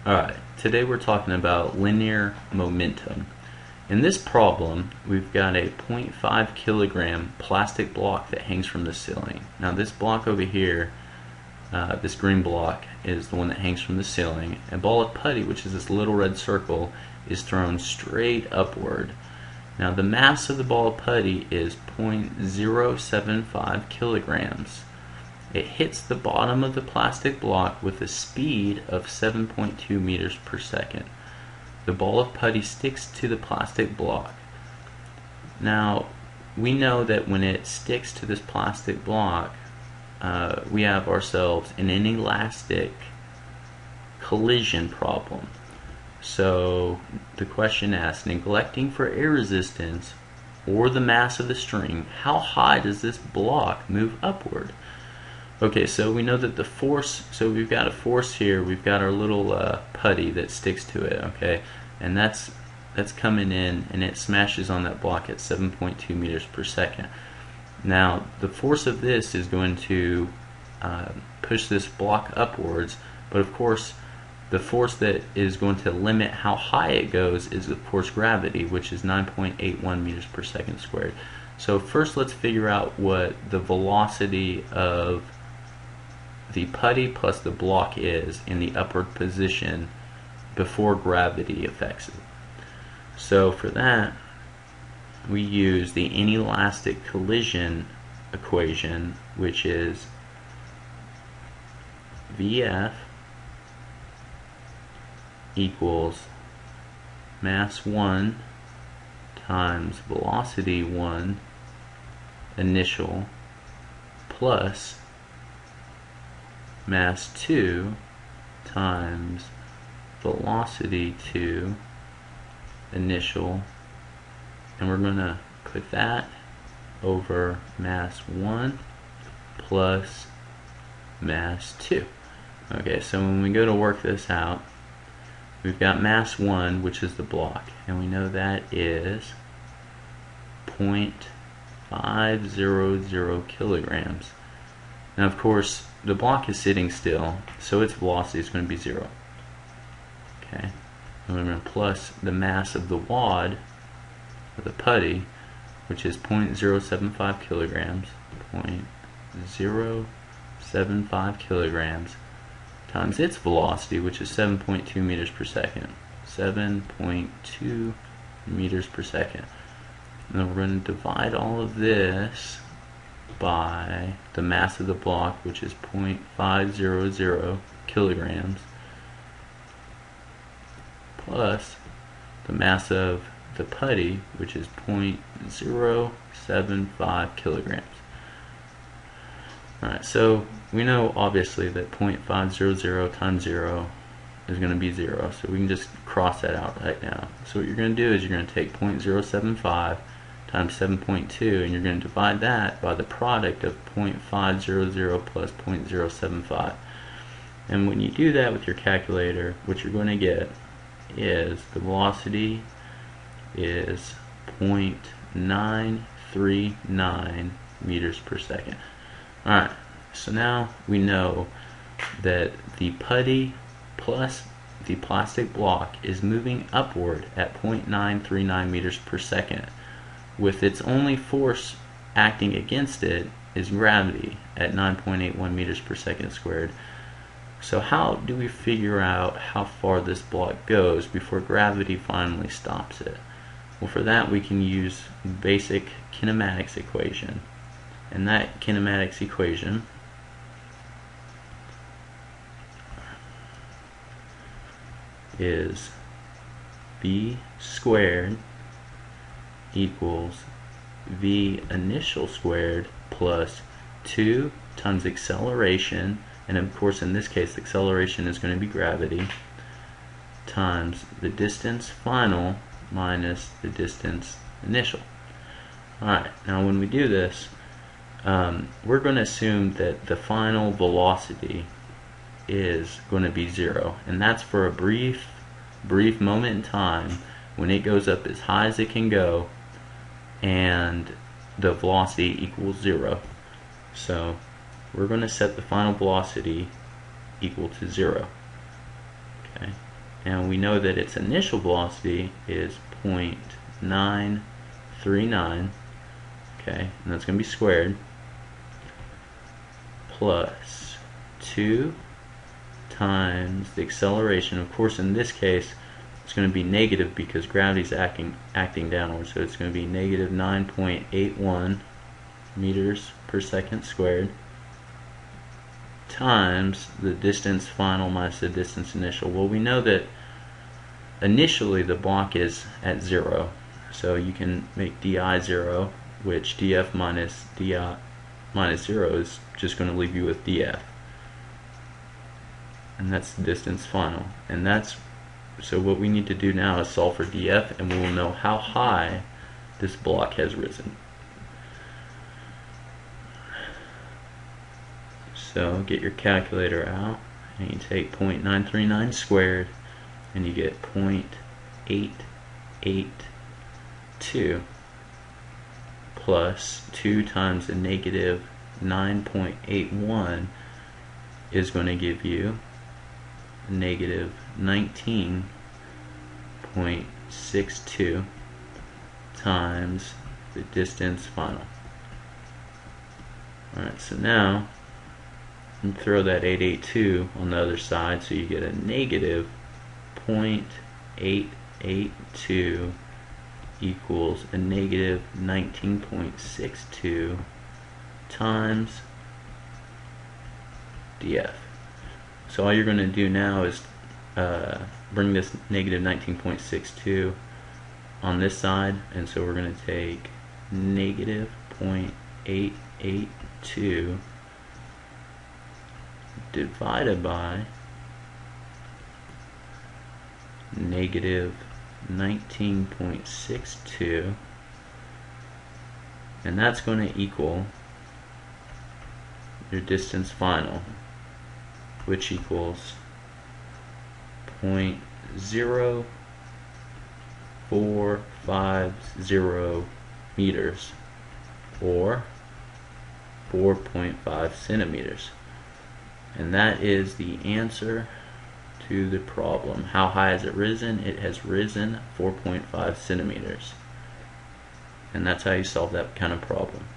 Alright, today we're talking about linear momentum. In this problem, we've got a 0.5 kilogram plastic block that hangs from the ceiling. Now this block over here, this green block, is the one that hangs from the ceiling. A ball of putty, which is this little red circle, is thrown straight upward. Now the mass of the ball of putty is 0.075 kilograms. It hits the bottom of the plastic block with a speed of 7.2 meters per second. The ball of putty sticks to the plastic block. Now, we know that when it sticks to this plastic block, we have ourselves an inelastic collision problem. So, the question asks, neglecting for air resistance or the mass of the string, how high does this block move upward? Okay, so we know that the force, so we've got a force here, we've got our little putty that sticks to it, okay, and that's coming in and it smashes on that block at 7.2 meters per second. Now, the force of this is going to push this block upwards, but of course, the force that is going to limit how high it goes is, of course, gravity, which is 9.81 meters per second squared. So first let's figure out what the velocity of the putty plus the block is in the upward position before gravity affects it. So for that, we use the inelastic collision equation, which is VF equals mass 1 times velocity 1 initial plus mass 2 times velocity 2 initial, and we're going to put that over mass 1 plus mass 2. Okay, so when we go to work this out, we've got mass 1, which is the block, and we know that is 0.500 kilograms. Now, of course, the block is sitting still, so its velocity is going to be 0. Okay, and we're going to plus the mass of the wad, of the putty, which is 0.075 kilograms, 0.075 kilograms, times its velocity, which is 7.2 meters per second. 7.2 meters per second. And then we're going to divide all of this by the mass of the block, which is 0.500 kilograms, plus the mass of the putty, which is 0.075 kilograms. Alright, so we know obviously that 0.500 times 0 is going to be 0, so we can just cross that out right now. So what you're going to do is you're going to take 0.075 times 7.2 and you're going to divide that by the product of 0.500 plus 0.075. And when you do that with your calculator, what you're going to get is the velocity is 0.939 meters per second. Alright, so now we know that the putty plus the plastic block is moving upward at 0.939 meters per second, with its only force acting against it is gravity at 9.81 meters per second squared. So how do we figure out how far this block goes before gravity finally stops it? Well, for that we can use basic kinematics equation. And that kinematics equation is V squared equals V initial squared plus 2 times acceleration, and of course in this case acceleration is going to be gravity, times the distance final minus the distance initial. Alright, now when we do this, we're going to assume that the final velocity is going to be 0, and that's for a brief moment in time when it goes up as high as it can go and the velocity equals 0. So we're going to set the final velocity equal to 0. Okay, and we know that its initial velocity is 0.939, okay, and that's going to be squared, plus 2 times the acceleration. Of course, in this case, it's going to be negative because gravity's acting downward, so it's going to be negative 9.81 meters per second squared times the distance final minus the distance initial. Well, we know that initially the block is at 0, so you can make di 0, which df minus di minus 0 is just going to leave you with df, and that's the distance final. And that's so what we need to do now is solve for df, and we will know how high this block has risen. So get your calculator out, and you take 0.939 squared, and you get 0.882 plus 2 times the negative 9.81 is going to give you negative 19.62 times the distance final. Alright, so now you throw that 882 on the other side, so you get a negative 0.882 equals a negative 19.62 times df. So all you're going to do now is bring this negative 19.62 on this side, and so we're going to take negative 0.882 divided by negative 19.62, and that's going to equal your distance final, which equals 0.0450 meters, or 4.5 centimeters. And that is the answer to the problem. How high has it risen? It has risen 4.5 centimeters. And that's how you solve that kind of problem.